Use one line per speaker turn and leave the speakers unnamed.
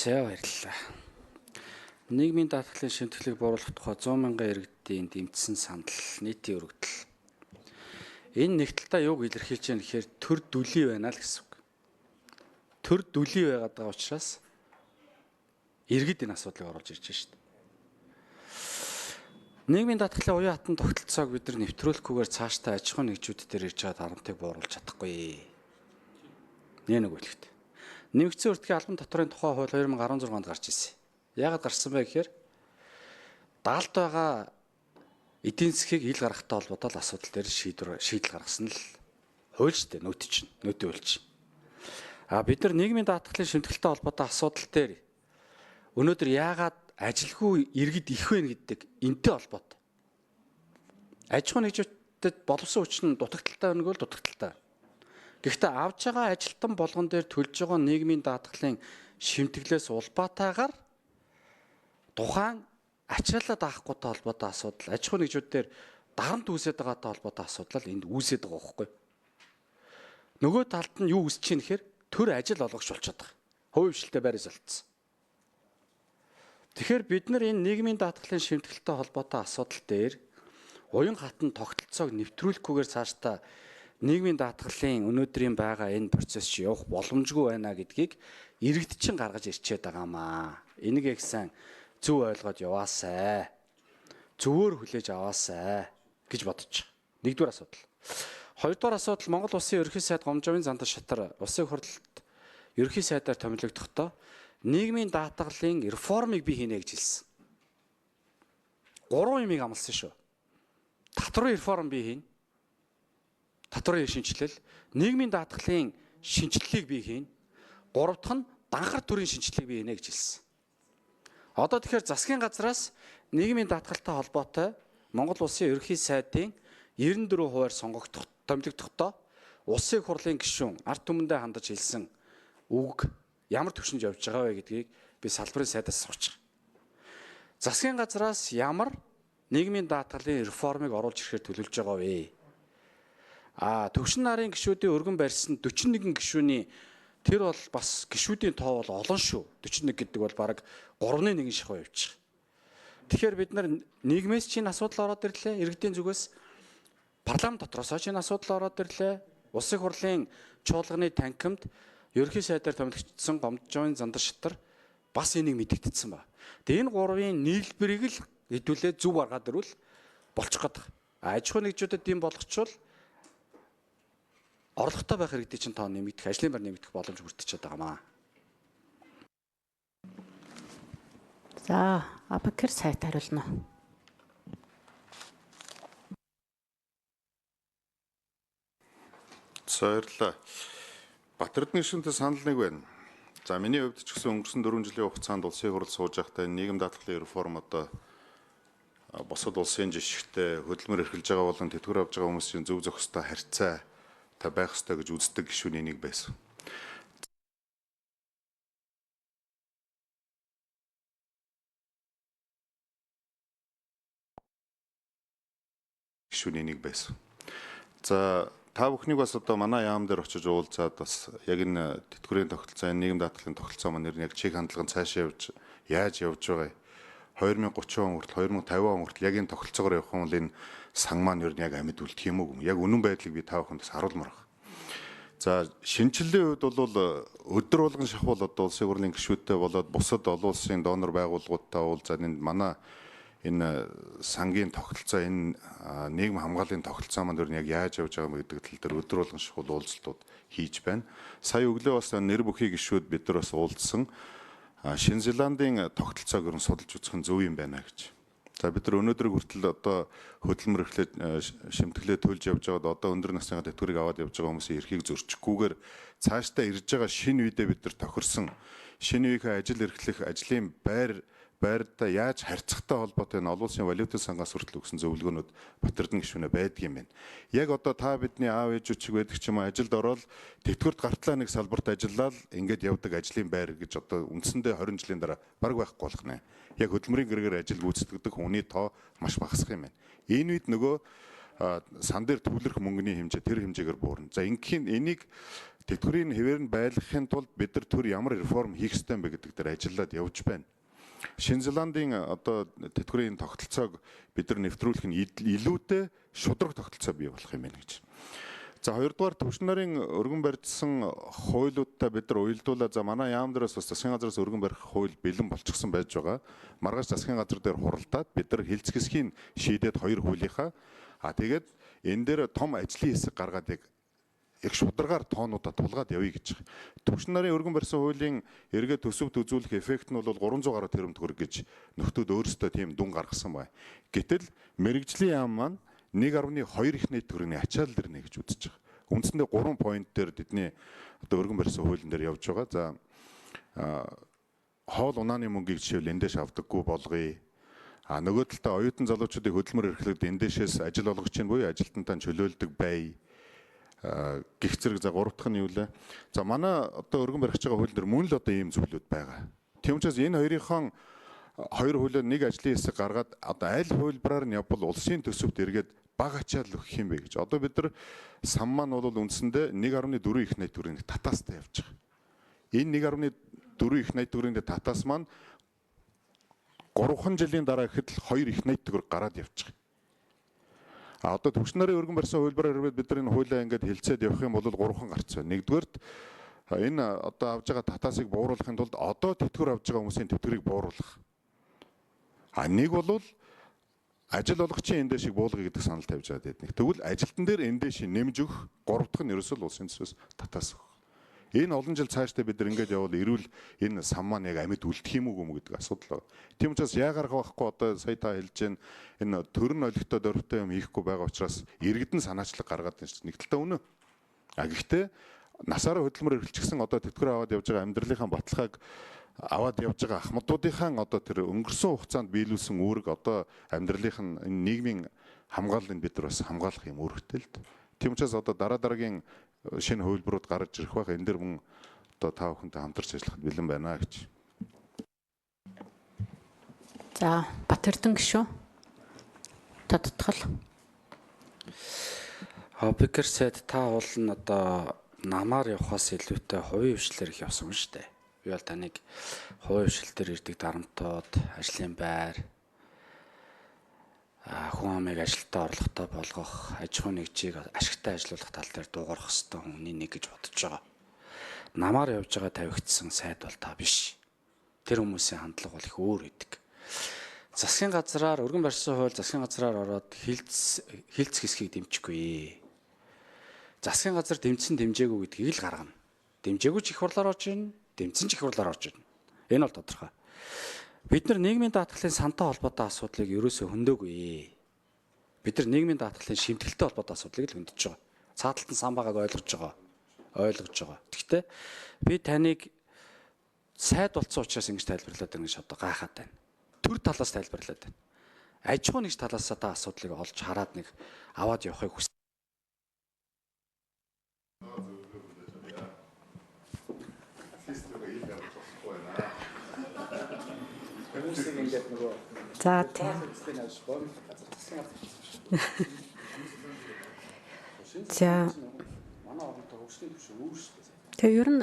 За баярлалаа. Нийгмийн даатгалын шимтгэлийг бууруулах тухай 100 мянган иргэдийн дэмжсэн санал нийтийн өргөдөл. Энэ нэгдэлтаа юуг илэрхийлж байгаа нэхээр төр дүлий байна л гэсэн үг. Төр дүлий байгаад байгаа учраас иргэд энэ асуудлыг оруулж ирж байна шүү дээ. Нийгмийн даатгалын уян хатан тогтолцоог бид нар нэвтрүүлэхгүйгээр цаашдаа аж ахуй нэгжүүд дээр ирж байгаа харамтыг бууруулж чадахгүй. Нэг үлэгт. Нэмэгдсэн өртгийн албан татварын тухай хууль 2016 онд гарч ирсэн. Яагаад гарсан бэ гэхээр даалт байгаа эдийн засгийг ил гаргахтай холбоотой асуудал дээр шийдэл гаргасан л хууль шүү дээ, нүүтийн хууль чинь. Бид нар нийгмийн даатгалын шимтгэлтэй холбоотой асуудал дээр өнөөдөр яагаад ажилгүй иргэд их вэ гэдэг энтэй холбоотой. Аж ахуй нэгжүүдэд боловсон хүч нь дутагдaltaй байна гэвэл дутагдaltaй. Гэхдээ авж байгаа ажилтан болгон дээр төлж байгаа нийгмийн даатгалын шимтгэлээс улбаатайгаар тухайн ачаалаад авахгүйтэй холбоотой асуудал, аж ахуй нэгжүүдээр дарамт үүсээд байгаатай холбоотой асуудал энд үүсээд байгаа байхгүй. Нөгөө талд нь юу үүсэж чинь гэхээр төр ажил олгогч болчиход байгаа. Хувь хвшилтэй байр солилцсон. Тэгэхээр бид нар энэ нийгмийн даатгалын шимтгэлтэй холбоотой асуудал дээр уян хатан тогтолцоог нэвтрүүлэхгүйгээр цаашдаа нийгмийн даатгалын өнөөдрийн байгаа энэ процесс чи явах боломжгүй байна гэдгийг иргэд чинь гаргаж ирчээд байгаамаа. Энийг их сайн зөв ойлгоод яваасай. Зөвөр хүлээж аваасай гэж бодож байгаа. Нэгдүгээр асуудал. Хоёрдугаар асуудал Монгол Улсын ерөнхий сайд Гомжовын Зандар шатар улсын хурлд ерөнхий сайдаар томилогдохдоо нийгмийн даатгалын реформыг би хийнэ гэж хэлсэн. 3 юмыг амласан шүү. Татварын реформ би хийнэ. Татварын шинжилэл, нийгмийн даатгалын шинжилгээг би хийнэ. 3 дахь нь данхар төрийн шинжилгээг би хийнэ гэж хэлсэн. Одоо тэгэхээр засгийн газраас нийгмийн даатгалтай холбоотой Монгол Улсын ерөнхий сайдын 94% сонгогдох томилогдохдоо улсын хурлын гишүүн ард түмэндээ хандаж хэлсэн үг ямар төвшөнд явж байгаа вэ гэдгийг би салбарын сайдаас асууж байгаа. Засгийн газраас ямар нийгмийн даатгалын реформыг оруулж ирэхээр төлөвлөж байгаа вэ? Төвшин нарын гишүүдийн өргөн барьсан 41 гишүүний тэр бол бас гишүүдийн тоо бол олон шүү. 41 гэдэг бол бараг 3-1 шахуу явж байгаа. Тэгэхээр бид нар нийгмээс чинь асуудал ороод ирлээ, иргэдийн зүгээс парламент дотроос чинь асуудал ороод ирлээ. Улсын хурлын чуулганы танхимд ерөнхий сайдаар томилогдсон Гомжовын Зандар шатар бас энийг мэдэгдсэн ба. Тэгээ энэ гурвын нийлбэрийг л хэдүүлээ зөв аргаад ирвэл болчих гээд байгаа. Аж ахуй нэгжүүдэд ийм болгочвол орлоготой байх иргэдийн чинь тоо нэмэгдэх, ажлын байр нэмэгдэх боломж бүрдчихэд байгаамаа.
За, Абакир сайд хариулна.
Баярлалаа. Батэрдны гишүүнтэй санал нэг байна. За, миний хувьд ч гэсэн өнгөрсөн 4 жилийн хугацаанд улсын хурал сууж байхдаа нийгэм даатгалын реформ одоо бусад улсын жишгтэй хөдөлмөр эрхэлж байгаа болон тэтгэвэр авж байгаа хүмүүсийн зөв зохистой харьцаа та байх ёстой гэж үздэг гишүүний нэг байсан. За та бүхнийг бас одоо манай яам дээр очиж уулзаад бас яг энэ тэтгэврийн тогтолцоо, нийгэм даатгалын тогтолцоо маань яг чиг хандлагын цаашаа яаж явж байгаа юм. 2030 он хүртэл 2050 он хүртэл яг энэ тогтолцоогоор явах юм бол энэ сан маань ер нь яг амьд үлдэх юм уу? Яг үнэн байдлыг би та бүхэнд бас харуулмаар байна. За шинжилгээний хувьд бол өдөр болгон шахуул одоо улсын хурлын гишүүдтэй болоод бусад олон улсын донор байгууллагуудтай уулзаад энэ манай энэ сангийн тогтолцоо энэ нийгэм хамгааллын тогтолцоо маань ер нь яг яаж явж байгаа юм гэдэг тал дээр өдөр болгон шахуул уулзалтууд хийж байна. Сая өглөө бас нэр бүхий гишүүд бид нар бас уулзсан. Шинэ Зеландын тогтолцоог ер нь судалж үзэх нь зөв юм байна гэж. За бид нар өнөөдөр хүртэл одоо хөдөлмөр эрхлээд шимтгэлээ төлж явж байгаад одоо өндөр насны тэтгэврийг аваад явж байгаа хүмүүсийн эрхийг зөрчихгүйгээр цаашдаа ирж байгаа шинэ үедээ бид нар тохирсон шинэ үеийнхээ ажил эрхлэх ажлын байртай яаж харьцахтай холбоотой энэ олон улсын валютын сангаас хүртэл өгсөн зөвлөгөөнүүд Батэрдэн гишүүнээ байдаг юм байна. Яг одоо та бидний аав ээжүүд чиг байдаг ч юм уу ажилд ороод тэтгэврт гартлаа нэг салбарт ажиллаад ингээд явдаг ажлын байр гэж одоо үндсэндээ 20 жилийн дараа баг байхгүй болох нэ. Яг хөдөлмөрийн гэрээр ажил гүйцэтгэдэг хүний тоо маш багасах юм байна. Энэ үед нөгөө сан дээр төвлөрөх мөнгөний хэмжээ тэр хэмжээгээр буурна. За энийг тэтгэврийн хэвээр нь байлгахын тулд бид нар төр ямар реформ хийх ёстой юм бэ гэдэг дээр ажиллаад явж байна. Шинэ Зеландын одоо тэтгэврийн тогтолцоог бид нар нэвтрүүлэх нь илүүтэй шудраг тогтолцоо бий болох юм байна гэж. За хоёрдугаар төвшин нарын өргөн барьжсан хуулиудтай бид нар уялдуулаад за манай яам дээрээс бас засгийн газраас өргөн барих хууль бэлэн болчихсон байж байгаа. Маргааш засгийн газар дээр хуралдаад бид нар хэлц хэсгийн шийдээд хоёр хуулийнхаа тэгээд энэ дээр том ажлын хэсэг гаргаад их шударгаар тоонуудаа тулгаад явъя гэж байгаа. Төвшин нарын өргөн барьсан хуулийн эргээд төсөвт үзүүлэх эффект нь бол 300 гаруй тэрбум төгрөг гэж нөхдүүд өөрсдөө тийм дүн гаргасан байна. Гэтэл мэрэгжлийн яам маань 1.2 их нийт төгрөгийн ачаал дээр нэ гэж үзэж байгаа. Үндсэндээ 3 point дээр тэдний одоо өргөн барьсан хуулийн дээр явж байгаа. За хоол унааны мөнгийг жишээл эндээш авдаггүй болгоё. Нөгөө талдаа оюутан залуучуудыг хөдөлмөр эрхлэлд эндээшээс ажил олгогчийн буюу ажилтнаа чөлөөлдөг бай. Гих зэрэг за 3 дахь нь юу лээ. За манай одоо өргөн барих байгаа хууль дээр мөн л одоо ийм зүйлүүд байгаа. Тийм учраас энэ хоёрынхон хоёр хуулиар нэг ажлын хэсэг гаргаад одоо аль хуулбараар нь явбал улсын төсөвт эргээд бага ачаал өгөх юм бэ гэж. Одоо бид нар сан маань бол үндсэндээ 1.4 их найт төгрөгийн татаастай явж байгаа. Энэ 1.4 их найт төгрөгийн татаас маань 3 жилийн дараа гэхэд л 2 их найт төгрөг гараад явж байгаа. Одоо төвшин нарын өргөн барьсан хуулбараар хэрвээ бид нар энэ хуулиа ингээд хэлцээд явах юм бол 3хан гарч байна. Нэгдүгээрт энэ одоо авж байгаа татаасыг бууруулахын тулд одоо тэтгэвэр авж байгаа хүмүүсийн тэтгэврийг бууруулах. Нэг бол ажил олгогчийн эндээшийг буулгая гэдэг санал тавьж байгаа гэдэг. Тэгвэл ажилтан дээр эндээшийг нэмж өгөх, 3 дахь нь ерөөсөө улсын төсвөөс татаас өгөх. Энэ олон жил цаашдаа бид нар ингэж явбал эрүүл энэ сан маань яг амьд үлдэх юм уу гэдэг асуудал байна. Тийм учраас яагаар байхгүй одоо сая та хэлж байна энэ төрн олигтой дөрвтэй юм хийхгүй байгаа учраас иргэдэн санаачлаг гаргаад байна шүү дээ. Нэг талдаа үнэ. Гэхдээ насаараа хөдөлмөр эрхэлчихсэн одоо тэтгэвэр аваад явж байгаа амьдралынхаа баталгааг аваад явж байгаа ахмадуудынхаа одоо тэр өнгөрсөн хугацаанд биелүүлсэн үүрэг одоо амьдралынх нь энэ нийгмийн хамгааллыг бид нар бас хамгаалах юм үүрэгтэй л дээ. Тийм учраас одоо дараагийн шинэ хуулбарууд гарч ирэх байх. Энэ дэр мөн одоо та бүхэнтэй хамтарч ажиллахад бэлэн байна гэж.
За Батэрдэн гишүүн тодтгол.
Бикер said та бол нь одоо намаар явахаас илүүтэй хувийн хвшлэр их явсан шүү дээ. Би бол таныг хувийн хвшил дээр ирдэг дарамтууд, ажлын байр, хүн амыг ажилдаа орлоготой болгох, аж ахуй нэгжийг ашигтай ажилуулах тал дээр дуугарах хэвээр хүний нэг гэж бодож байгаа. Намаар явж байгаа тавигдсан сайд бол та биш. Тэр хүмүүсийн хандлага бол их өөр гэдэг. Засгийн газраар өргөн барьсан хууль засгийн газраар ороод хилцс хэсгийг дэмжихгүй. Засгийн газар дэмжсэн дэмжээгүй гэдгийг л гаргана. Дэмжээгүй ч их хурлаар орж ийн, дэмжсэн ч их хурлаар орж ийн. Энэ бол тодорхой. Бид нар нийгмийн даатгалын сантай холбоотой асуудлыг ерөөсөө хөндөөгүй. Бид нар нийгмийн даатгалын шимтгэлтэй холбоотой асуудлыг л хөндөж байгаа. Цааталтан сан багааг ойлгож байгаа. Гэхдээ би таныг сайд болцсон учраас ингэж тайлбарлаад байна гэж одоо гайхаад байна. Төр талаас тайлбарлаад байна. Аж ахуй нэгж талаас та асуудлыг олж хараад нэг аваад явахыг хүсэж.
За тийм. За. Тэгээ ер нь